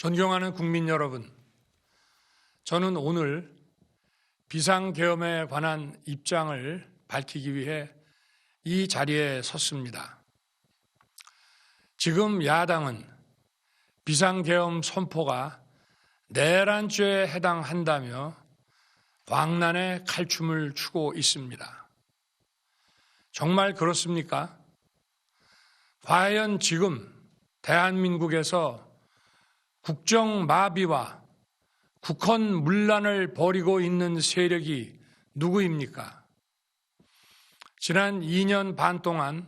존경하는 국민 여러분, 저는 오늘 비상계엄에 관한 입장을 밝히기 위해 이 자리에 섰습니다. 지금 야당은 비상계엄 선포가 내란죄에 해당한다며 광란의 칼춤을 추고 있습니다. 정말 그렇습니까? 과연 지금 대한민국에서 국정마비와 국헌문란을 벌이고 있는 세력이 누구입니까? 지난 2년 반 동안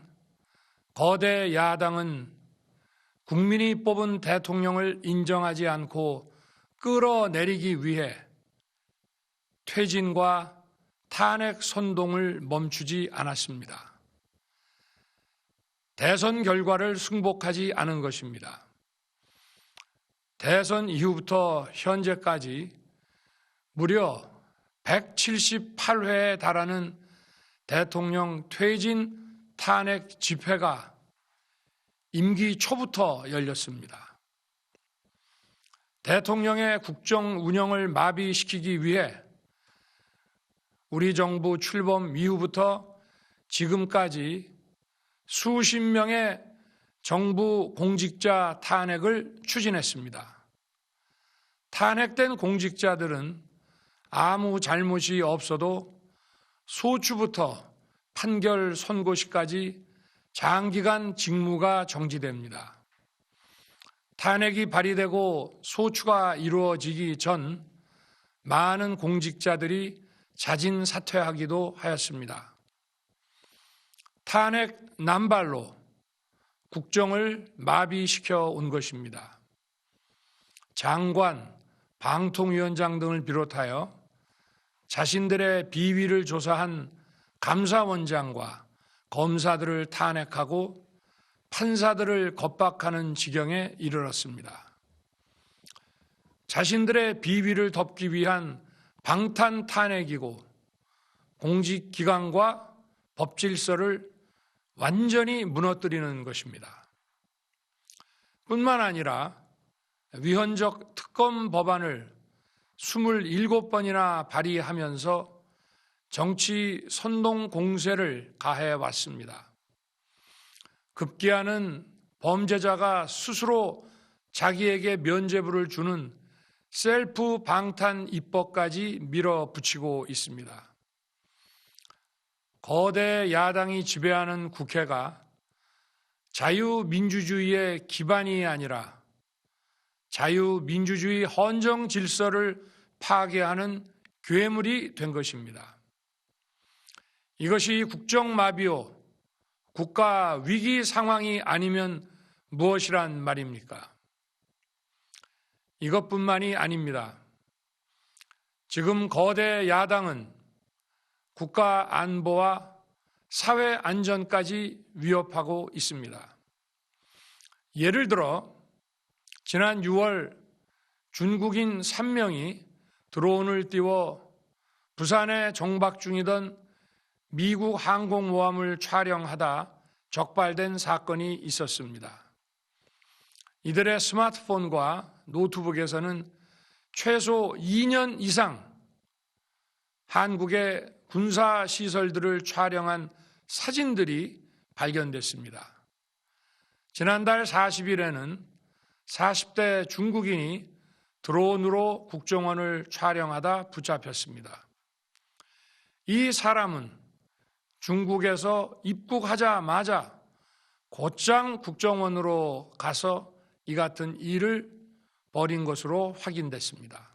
거대 야당은 국민이 뽑은 대통령을 인정하지 않고 끌어내리기 위해 퇴진과 탄핵 선동을 멈추지 않았습니다. 대선 결과를 승복하지 않은 것입니다. 대선 이후부터 현재까지 무려 178회에 달하는 대통령 퇴진 탄핵 집회가 임기 초부터 열렸습니다. 대통령의 국정 운영을 마비시키기 위해 우리 정부 출범 이후부터 지금까지 수십 명의 정부 공직자 탄핵을 추진했습니다. 탄핵된 공직자들은 아무 잘못이 없어도 소추부터 판결 선고시까지 장기간 직무가 정지됩니다. 탄핵이 발의되고 소추가 이루어지기 전 많은 공직자들이 자진 사퇴하기도 하였습니다. 탄핵 남발로 국정을 마비시켜 온 것입니다. 장관, 방통위원장 등을 비롯하여 자신들의 비위를 조사한 감사원장과 검사들을 탄핵하고 판사들을 겁박하는 지경에 이르렀습니다. 자신들의 비위를 덮기 위한 방탄 탄핵이고 공직기관과 법질서를 완전히 무너뜨리는 것입니다. 뿐만 아니라 위헌적 특검 법안을 27번이나 발의하면서 정치 선동 공세를 가해왔습니다. 급기야는 범죄자가 스스로 자기에게 면죄부를 주는 셀프 방탄 입법까지 밀어붙이고 있습니다. 거대 야당이 지배하는 국회가 자유민주주의의 기반이 아니라 자유민주주의 헌정 질서를 파괴하는 괴물이 된 것입니다. 이것이 국정마비요, 국가 위기 상황이 아니면 무엇이란 말입니까? 이것뿐만이 아닙니다. 지금 거대 야당은 국가 안보와 사회 안전까지 위협하고 있습니다. 예를 들어 지난 6월 중국인 3명이 드론을 띄워 부산에 정박 중이던 미국 항공모함을 촬영하다 적발된 사건이 있었습니다. 이들의 스마트폰과 노트북에서는 최소 2년 이상 한국의 군사시설들을 촬영한 사진들이 발견됐습니다. 지난달 40일에는 40대 중국인이 드론으로 국정원을 촬영하다 붙잡혔습니다. 이 사람은 중국에서 입국하자마자 곧장 국정원으로 가서 이 같은 일을 벌인 것으로 확인됐습니다.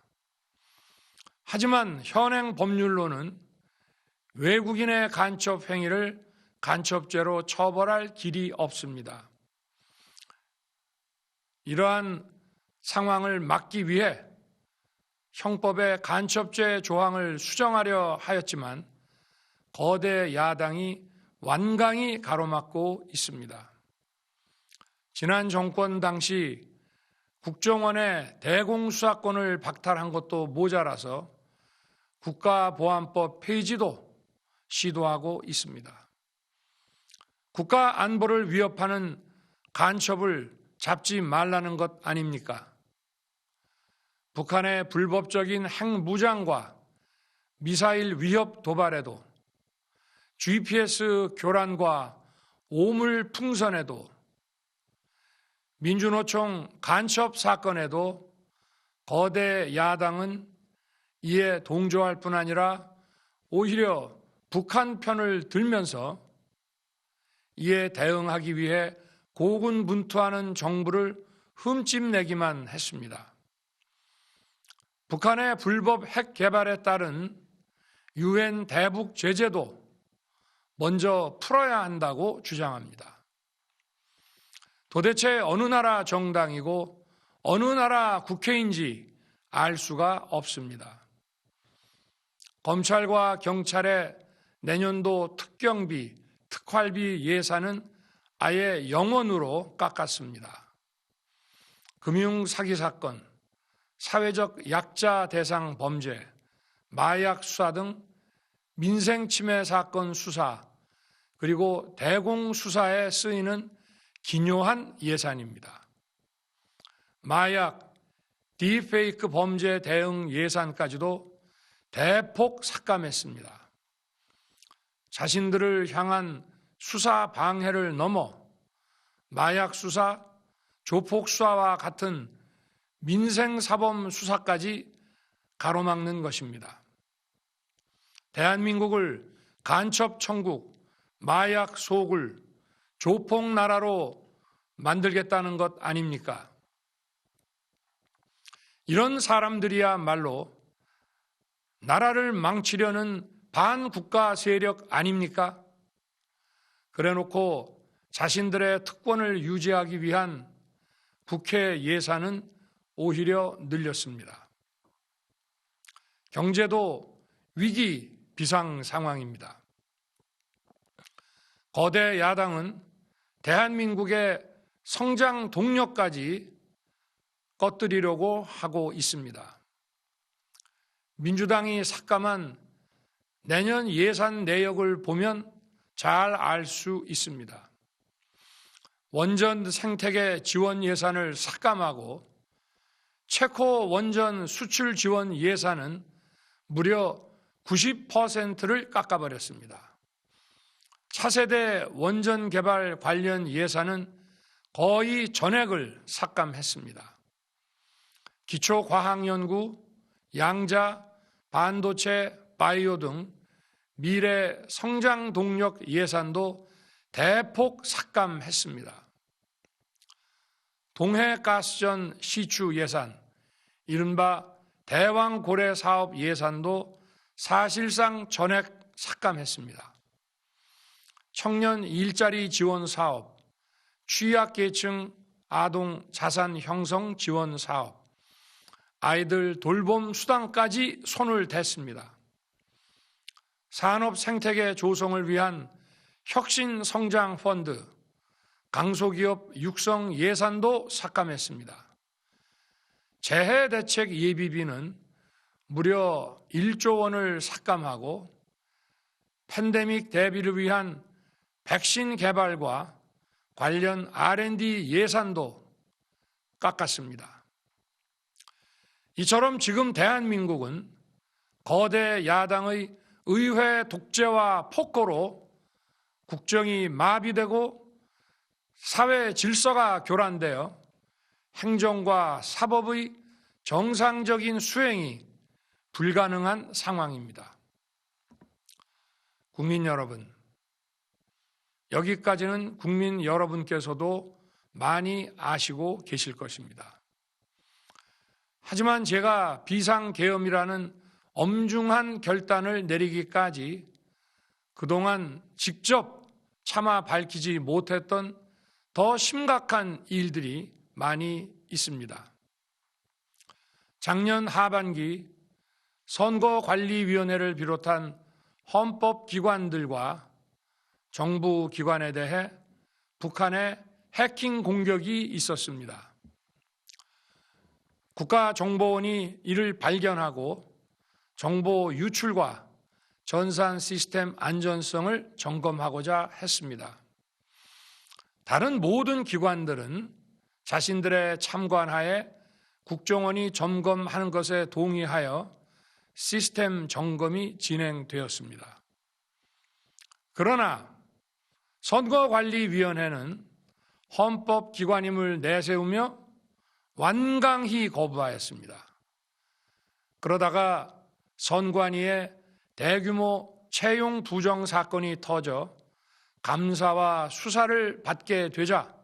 하지만 현행 법률로는 외국인의 간첩 행위를 간첩죄로 처벌할 길이 없습니다. 이러한 상황을 막기 위해 형법의 간첩죄 조항을 수정하려 하였지만 거대 야당이 완강히 가로막고 있습니다. 지난 정권 당시 국정원의 대공수사권을 박탈한 것도 모자라서 국가보안법 폐지도 시도하고 있습니다. 국가 안보를 위협하는 간첩을 잡지 말라는 것 아닙니까? 북한의 불법적인 핵무장과 미사일 위협 도발에도, GPS 교란과 오물 풍선에도, 민주노총 간첩 사건에도 거대 야당은 이에 동조할 뿐 아니라 오히려 북한 편을 들면서 이에 대응하기 위해 고군분투하는 정부를 흠집내기만 했습니다. 북한의 불법 핵 개발에 따른 유엔 대북 제재도 먼저 풀어야 한다고 주장합니다. 도대체 어느 나라 정당이고 어느 나라 국회인지 알 수가 없습니다. 검찰과 경찰의 내년도 특경비, 특활비 예산은 아예 0원으로 깎았습니다. 금융 사기 사건, 사회적 약자 대상 범죄, 마약 수사 등 민생 침해 사건 수사, 그리고 대공 수사에 쓰이는 기묘한 예산입니다. 마약, 딥페이크 범죄 대응 예산까지도 대폭 삭감했습니다. 자신들을 향한 수사 방해를 넘어 마약 수사, 조폭 수사와 같은 민생사범 수사까지 가로막는 것입니다. 대한민국을 간첩 천국, 마약 소굴, 조폭 나라로 만들겠다는 것 아닙니까? 이런 사람들이야말로 나라를 망치려는 반국가 세력 아닙니까? 그래놓고 자신들의 특권을 유지하기 위한 국회 예산은 오히려 늘렸습니다. 경제도 위기 비상 상황입니다. 거대 야당은 대한민국의 성장 동력까지 꺼뜨리려고 하고 있습니다. 민주당이 삭감한 내년 예산 내역을 보면 잘 알 수 있습니다. 원전 생태계 지원 예산을 삭감하고 체코 원전 수출 지원 예산은 무려 90%를 깎아버렸습니다. 차세대 원전 개발 관련 예산은 거의 전액을 삭감했습니다. 기초과학연구, 양자, 반도체, 바이오 등 미래 성장 동력 예산도 대폭 삭감했습니다. 동해가스전 시추 예산, 이른바 대왕고래 사업 예산도 사실상 전액 삭감했습니다. 청년 일자리 지원 사업, 취약계층 아동 자산 형성 지원 사업, 아이들 돌봄 수당까지 손을 댔습니다. 산업 생태계 조성을 위한 혁신 성장 펀드, 강소기업 육성 예산도 삭감했습니다. 재해 대책 예비비는 무려 1조 원을 삭감하고 팬데믹 대비를 위한 백신 개발과 관련 R&D 예산도 깎았습니다. 이처럼 지금 대한민국은 거대 야당의 의회 독재와 폭거로 국정이 마비되고 사회 질서가 교란되어 행정과 사법의 정상적인 수행이 불가능한 상황입니다. 국민 여러분, 여기까지는 국민 여러분께서도 많이 아시고 계실 것입니다. 하지만 제가 비상계엄이라는 엄중한 결단을 내리기까지 그동안 직접 차마 밝히지 못했던 더 심각한 일들이 많이 있습니다. 작년 하반기 선거관리위원회를 비롯한 헌법기관들과 정부 기관에 대해 북한의 해킹 공격이 있었습니다. 국가정보원이 이를 발견하고 정보 유출과 전산 시스템 안전성을 점검하고자 했습니다. 다른 모든 기관들은 자신들의 참관하에 국정원이 점검하는 것에 동의하여 시스템 점검이 진행되었습니다. 그러나 선거관리위원회는 헌법기관임을 내세우며 완강히 거부하였습니다. 그러다가 선관위에 대규모 채용 부정 사건이 터져 감사와 수사를 받게 되자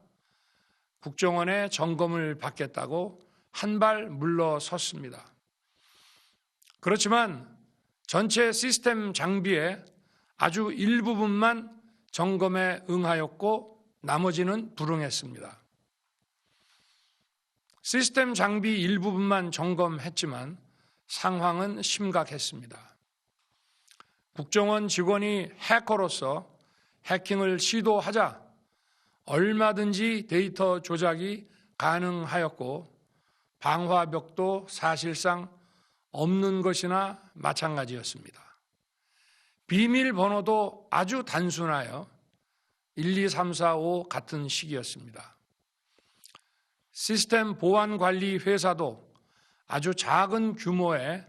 국정원의 점검을 받겠다고 한 발 물러섰습니다. 그렇지만 전체 시스템 장비의 아주 일부분만 점검에 응하였고 나머지는 불응했습니다. 시스템 장비 일부분만 점검했지만 상황은 심각했습니다. 국정원 직원이 해커로서 해킹을 시도하자 얼마든지 데이터 조작이 가능하였고 방화벽도 사실상 없는 것이나 마찬가지였습니다. 비밀번호도 아주 단순하여 1, 2, 3, 4, 5 같은 식이었습니다. 시스템 보안 관리 회사도 아주 작은 규모의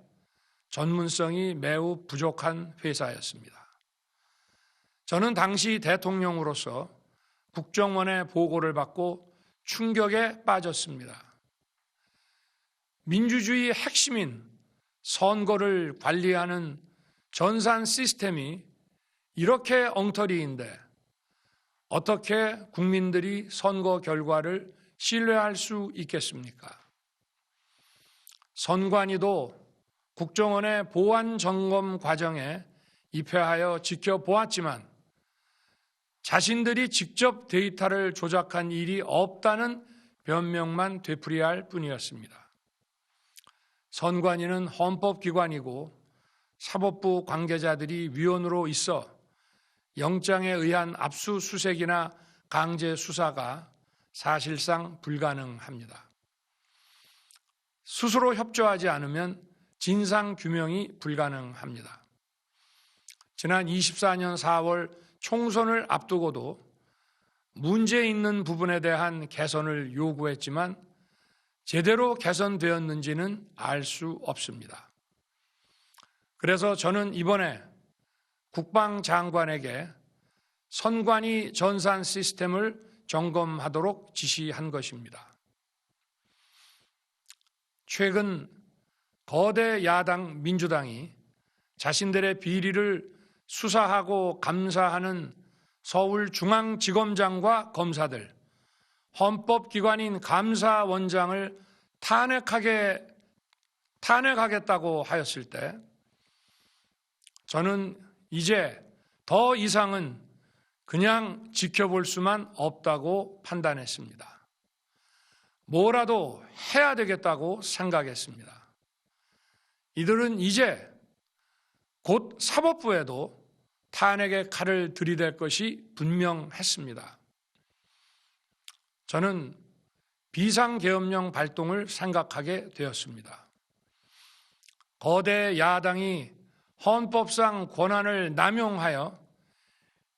전문성이 매우 부족한 회사였습니다. 저는 당시 대통령으로서 국정원의 보고를 받고 충격에 빠졌습니다. 민주주의의 핵심인 선거를 관리하는 전산 시스템이 이렇게 엉터리인데 어떻게 국민들이 선거 결과를 신뢰할 수 있겠습니까? 선관위도 국정원의 보안 점검 과정에 입회하여 지켜보았지만 자신들이 직접 데이터를 조작한 일이 없다는 변명만 되풀이할 뿐이었습니다. 선관위는 헌법기관이고 사법부 관계자들이 위원으로 있어 영장에 의한 압수수색이나 강제 수사가 사실상 불가능합니다. 스스로 협조하지 않으면 진상규명이 불가능합니다. 지난 24년 4월 총선을 앞두고도 문제 있는 부분에 대한 개선을 요구했지만 제대로 개선되었는지는 알 수 없습니다. 그래서 저는 이번에 국방장관에게 선관위 전산 시스템을 점검하도록 지시한 것입니다. 최근 거대 야당 민주당이 자신들의 비리를 수사하고 감사하는 서울중앙지검장과 검사들, 헌법기관인 감사원장을 탄핵하겠다고 하였을 때 저는 이제 더 이상은 그냥 지켜볼 수만 없다고 판단했습니다. 뭐라도 해야 되겠다고 생각했습니다. 이들은 이제 곧 사법부에도 탄핵의 칼을 들이댈 것이 분명했습니다. 저는 비상계엄령 발동을 생각하게 되었습니다. 거대 야당이 헌법상 권한을 남용하여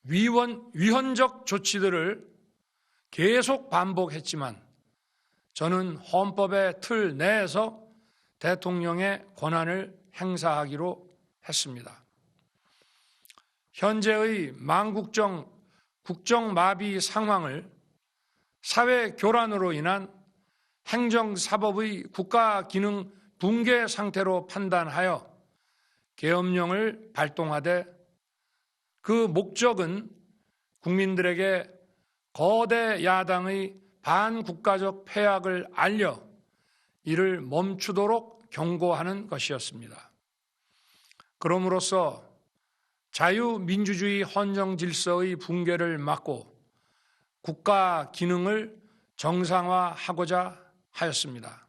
위헌적 조치들을 계속 반복했지만 저는 헌법의 틀 내에서 대통령의 권한을 행사하기로 했습니다. 현재의 망국정 국정마비 상황을 사회 교란으로 인한 행정사법의 국가기능 붕괴 상태로 판단하여 계엄령을 발동하되 그 목적은 국민들에게 거대 야당의 반국가적 패악을 알려 이를 멈추도록 경고하는 것이었습니다. 그럼으로써 자유민주주의 헌정질서의 붕괴를 막고 국가 기능을 정상화하고자 하였습니다.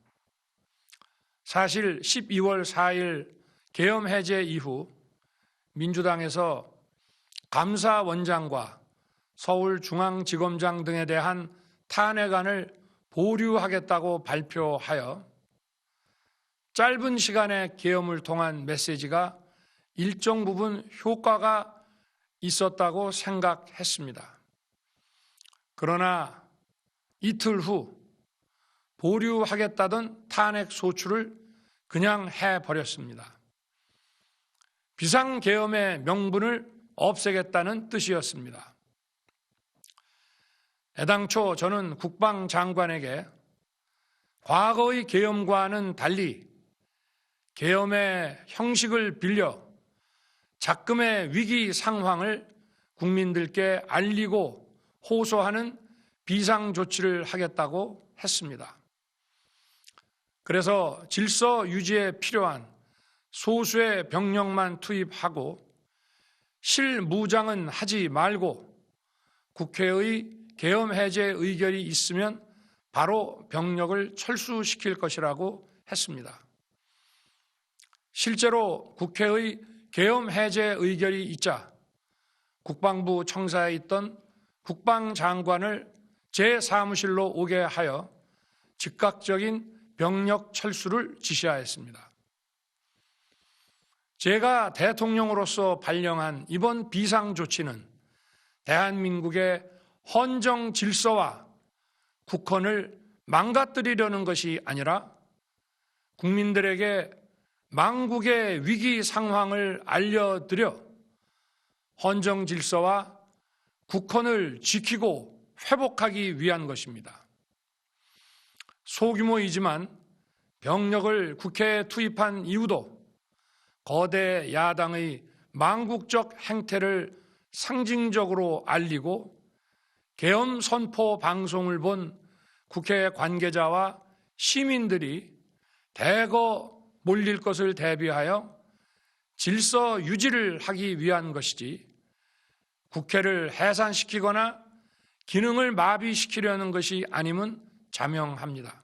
사실 12월 4일 계엄 해제 이후 민주당에서 감사원장과 서울중앙지검장 등에 대한 탄핵안을 보류하겠다고 발표하여 짧은 시간의 계엄을 통한 메시지가 일정 부분 효과가 있었다고 생각했습니다. 그러나 이틀 후 보류하겠다던 탄핵 소추를 그냥 해버렸습니다. 비상계엄의 명분을 없애겠다는 뜻이었습니다. 애당초 저는 국방장관에게 과거의 계엄과는 달리 계엄의 형식을 빌려 작금의 위기 상황을 국민들께 알리고 호소하는 비상조치를 하겠다고 했습니다. 그래서 질서 유지에 필요한 소수의 병력만 투입하고 실무장은 하지 말고 국회의 계엄 해제 의결이 있으면 바로 병력을 철수시킬 것이라고 했습니다. 실제로 국회의 계엄 해제 의결이 있자 국방부 청사에 있던 국방장관을 제 사무실로 오게 하여 즉각적인 병력 철수를 지시하였습니다. 제가 대통령으로서 발령한 이번 비상조치는 대한민국의 헌정 질서와 국헌을 망가뜨리려는 것이 아니라 국민들에게 망국의 위기 상황을 알려드려 헌정 질서와 국헌을 지키고 회복하기 위한 것입니다. 소규모이지만 병력을 국회에 투입한 이유도 거대 야당의 망국적 행태를 상징적으로 알리고 계엄 선포 방송을 본 국회 관계자와 시민들이 대거 몰릴 것을 대비하여 질서 유지를 하기 위한 것이지 국회를 해산시키거나 기능을 마비시키려는 것이 아님은 자명합니다.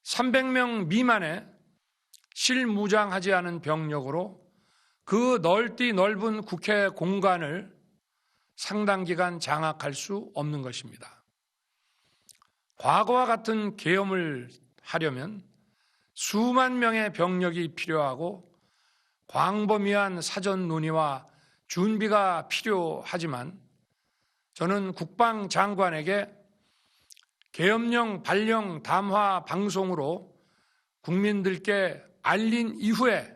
300명 미만의 실무장하지 않은 병력으로 그 넓디 넓은 국회 공간을 상당 기간 장악할 수 없는 것입니다. 과거와 같은 계엄을 하려면 수만 명의 병력이 필요하고 광범위한 사전 논의와 준비가 필요하지만 저는 국방장관에게 계엄령 발령 담화 방송으로 국민들께 알린 이후에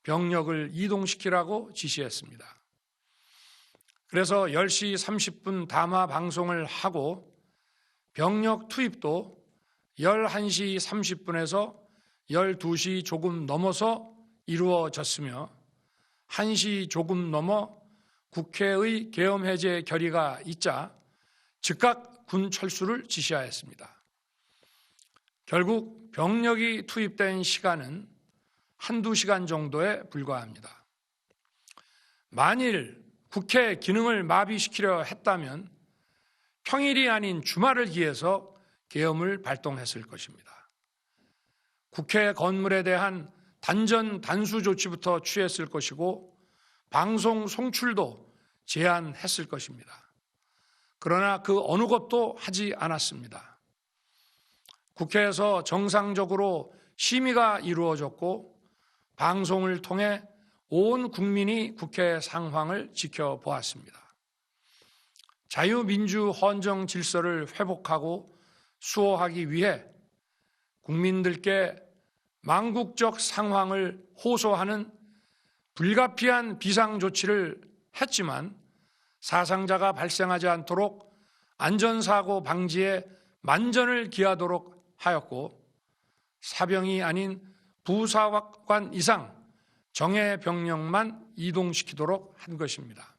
병력을 이동시키라고 지시했습니다. 그래서 10시 30분 담화 방송을 하고 병력 투입도 11시 30분에서 12시 조금 넘어서 이루어졌으며 1시 조금 넘어 국회의 계엄 해제 결의가 있자 즉각 군 철수를 지시하였습니다. 결국 병력이 투입된 시간은 한두 시간 정도에 불과합니다. 만일 국회 기능을 마비시키려 했다면 평일이 아닌 주말을 기해서 계엄을 발동했을 것입니다. 국회 건물에 대한 단전 단수 조치부터 취했을 것이고 방송 송출도 제한했을 것입니다. 그러나 그 어느 것도 하지 않았습니다. 국회에서 정상적으로 심의가 이루어졌고 방송을 통해 온 국민이 국회 상황을 지켜보았습니다. 자유민주 헌정 질서를 회복하고 수호하기 위해 국민들께 망국적 상황을 호소하는 불가피한 비상조치를 했지만 사상자가 발생하지 않도록 안전사고 방지에 만전을 기하도록 하였고 사병이 아닌 부사관 이상 정예 병력만 이동시키도록 한 것입니다.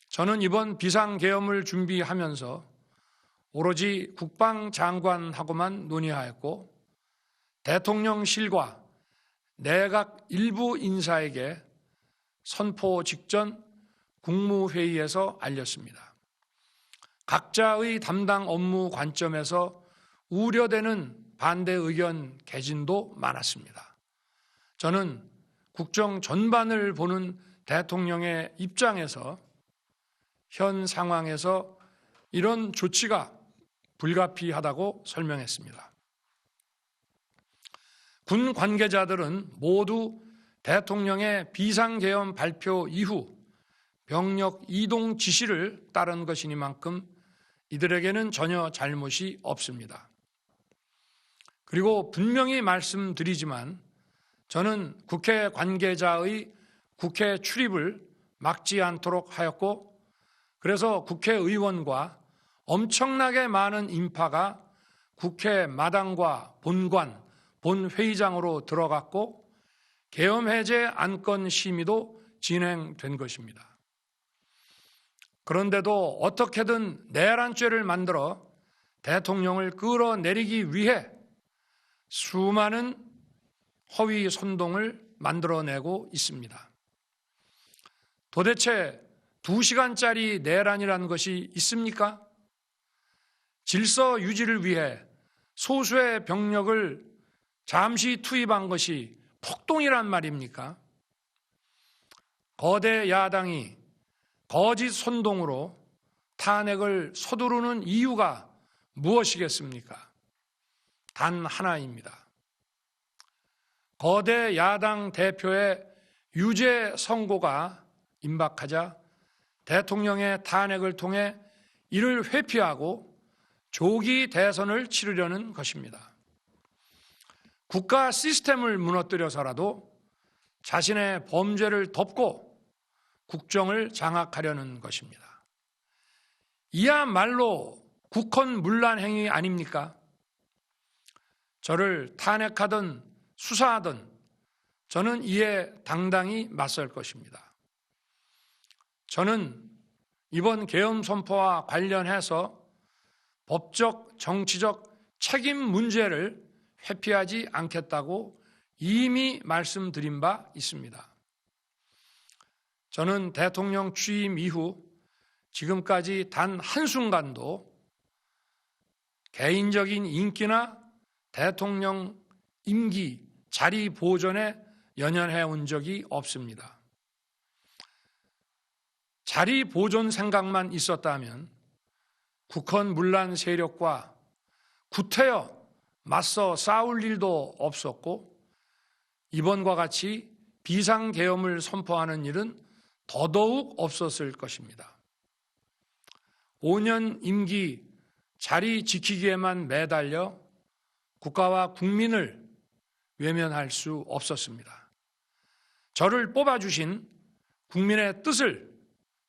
저는 이번 비상계엄을 준비하면서 오로지 국방장관하고만 논의하였고 대통령실과 내각 일부 인사에게 선포 직전 국무회의에서 알렸습니다. 각자의 담당 업무 관점에서 우려되는 반대 의견 개진도 많았습니다. 저는 국정 전반을 보는 대통령의 입장에서 현 상황에서 이런 조치가 불가피하다고 설명했습니다. 군 관계자들은 모두 대통령의 비상계엄 발표 이후 병력 이동 지시를 따른 것이니만큼 이들에게는 전혀 잘못이 없습니다. 그리고 분명히 말씀드리지만 저는 국회 관계자의 국회 출입을 막지 않도록 하였고, 그래서 국회의원과 엄청나게 많은 인파가 국회 마당과 본관, 본회의장으로 들어갔고 계엄해제 안건 심의도 진행된 것입니다. 그런데도 어떻게든 내란죄를 만들어 대통령을 끌어내리기 위해 수많은 허위 선동을 만들어내고 있습니다. 도대체 2시간짜리 내란이라는 것이 있습니까? 질서 유지를 위해 소수의 병력을 잠시 투입한 것이 폭동이란 말입니까? 거대 야당이 거짓 선동으로 탄핵을 서두르는 이유가 무엇이겠습니까? 단 하나입니다. 거대 야당 대표의 유죄 선고가 임박하자 대통령의 탄핵을 통해 이를 회피하고 조기 대선을 치르려는 것입니다. 국가 시스템을 무너뜨려서라도 자신의 범죄를 덮고 국정을 장악하려는 것입니다. 이야말로 국헌문란 행위 아닙니까? 저를 탄핵하든 수사하든 저는 이에 당당히 맞설 것입니다. 저는 이번 계엄 선포와 관련해서 법적, 정치적 책임 문제를 회피하지 않겠다고 이미 말씀드린 바 있습니다. 저는 대통령 취임 이후 지금까지 단 한순간도 개인적인 인기나 대통령 임기, 자리 보존에 연연해 온 적이 없습니다. 자리 보존 생각만 있었다면 국헌문란 세력과 구태여 맞서 싸울 일도 없었고 이번과 같이 비상계엄을 선포하는 일은 더더욱 없었을 것입니다. 5년 임기 자리 지키기에만 매달려 국가와 국민을 외면할 수 없었습니다. 저를 뽑아주신 국민의 뜻을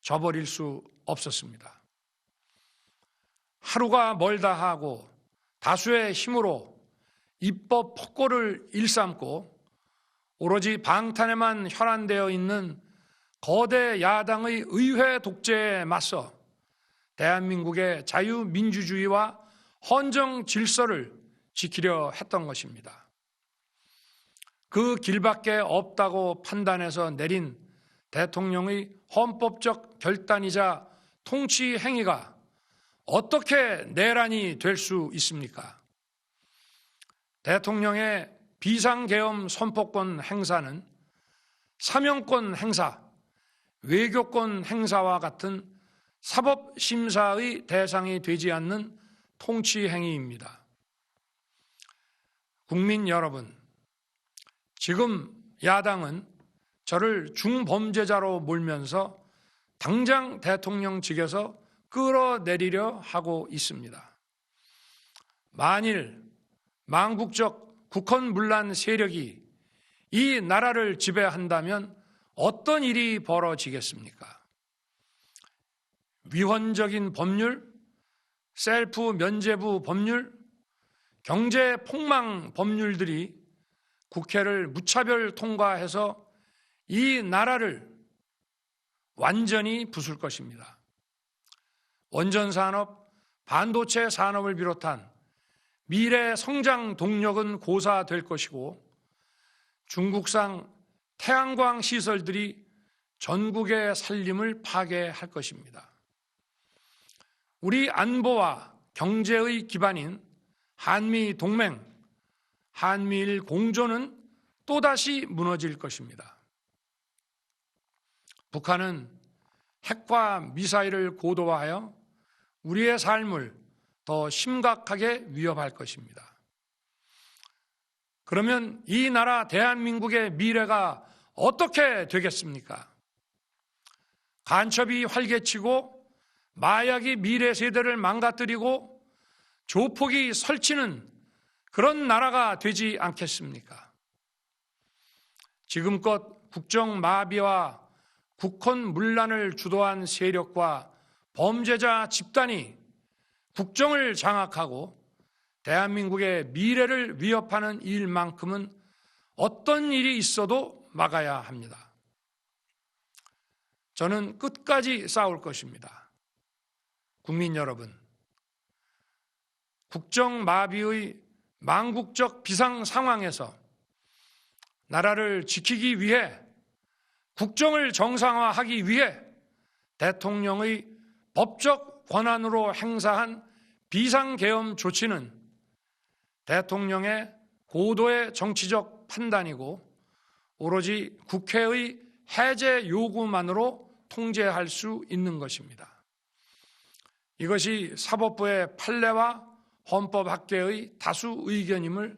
저버릴 수 없었습니다. 하루가 멀다 하고 다수의 힘으로 입법 폭거를 일삼고 오로지 방탄에만 혈안되어 있는 거대 야당의 의회 독재에 맞서 대한민국의 자유민주주의와 헌정 질서를 지키려 했던 것입니다. 그 길밖에 없다고 판단해서 내린 대통령의 헌법적 결단이자 통치 행위가 어떻게 내란이 될 수 있습니까? 대통령의 비상계엄 선포권 행사는 사명권 행사, 외교권 행사와 같은 사법심사의 대상이 되지 않는 통치 행위입니다. 국민 여러분, 지금 야당은 저를 중범죄자로 몰면서 당장 대통령직에서 끌어내리려 하고 있습니다. 만일 망국적 국헌문란 세력이 이 나라를 지배한다면 어떤 일이 벌어지겠습니까? 위헌적인 법률, 셀프 면죄부 법률, 경제 폭망 법률들이 국회를 무차별 통과해서 이 나라를 완전히 부술 것입니다. 원전산업, 반도체 산업을 비롯한 미래 성장 동력은 고사될 것이고 중국산 태양광 시설들이 전국의 살림을 파괴할 것입니다. 우리 안보와 경제의 기반인 한미 동맹, 한미일 공조는 또다시 무너질 것입니다. 북한은 핵과 미사일을 고도화하여 우리의 삶을 더 심각하게 위협할 것입니다. 그러면 이 나라 대한민국의 미래가 어떻게 되겠습니까? 간첩이 활개치고 마약이 미래 세대를 망가뜨리고 조폭이 설치는 그런 나라가 되지 않겠습니까? 지금껏 국정 마비와 국헌 문란을 주도한 세력과 범죄자 집단이 국정을 장악하고 대한민국의 미래를 위협하는 일만큼은 어떤 일이 있어도 막아야 합니다. 저는 끝까지 싸울 것입니다. 국민 여러분, 국정 마비의 망국적 비상 상황에서 나라를 지키기 위해, 국정을 정상화하기 위해 대통령의 법적 권한으로 행사한 비상계엄 조치는 대통령의 고도의 정치적 판단이고 오로지 국회의 해제 요구만으로 통제할 수 있는 것입니다. 이것이 사법부의 판례와 헌법학계의 다수 의견임을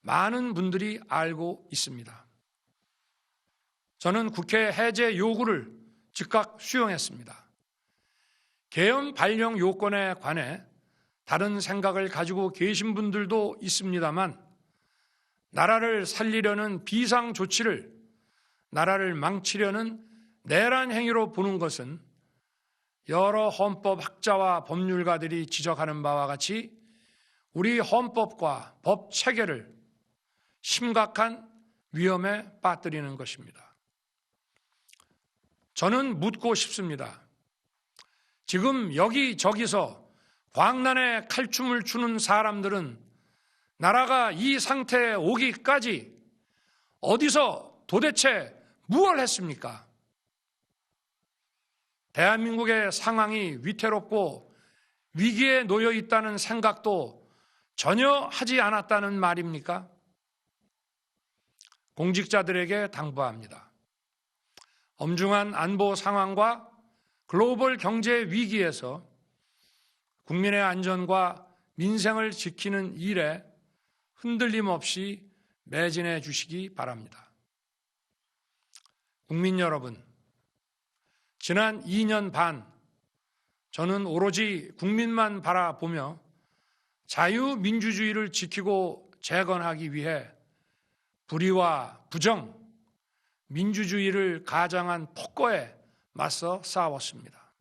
많은 분들이 알고 있습니다. 저는 국회 해제 요구를 즉각 수용했습니다. 계엄 발령 요건에 관해 다른 생각을 가지고 계신 분들도 있습니다만 나라를 살리려는 비상 조치를 나라를 망치려는 내란 행위로 보는 것은 여러 헌법학자와 법률가들이 지적하는 바와 같이 우리 헌법과 법 체계를 심각한 위험에 빠뜨리는 것입니다. 저는 묻고 싶습니다. 지금 여기저기서 광란에 칼춤을 추는 사람들은 나라가 이 상태에 오기까지 어디서 도대체 무엇을 했습니까? 대한민국의 상황이 위태롭고 위기에 놓여 있다는 생각도 전혀 하지 않았다는 말입니까? 공직자들에게 당부합니다. 엄중한 안보 상황과 글로벌 경제 위기에서 국민의 안전과 민생을 지키는 일에 흔들림 없이 매진해 주시기 바랍니다. 국민 여러분, 지난 2년 반 저는 오로지 국민만 바라보며 자유민주주의를 지키고 재건하기 위해 불의와 부정, 민주주의를 가장한 폭거에 맞서 싸웠습니다.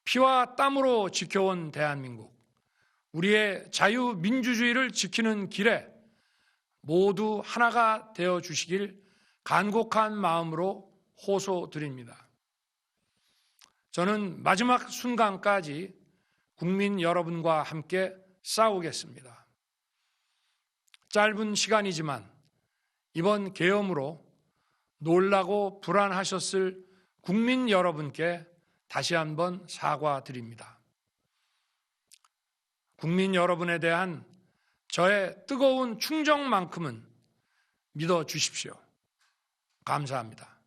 피와 땀으로 지켜온 대한민국, 우리의 자유민주주의를 지키는 길에 모두 하나가 되어 주시길 간곡한 마음으로 호소드립니다. 저는 마지막 순간까지 국민 여러분과 함께 싸우겠습니다. 짧은 시간이지만 이번 계엄으로 놀라고 불안하셨을 국민 여러분께 다시 한번 사과드립니다. 국민 여러분에 대한 저의 뜨거운 충정만큼은 믿어 주십시오. 감사합니다.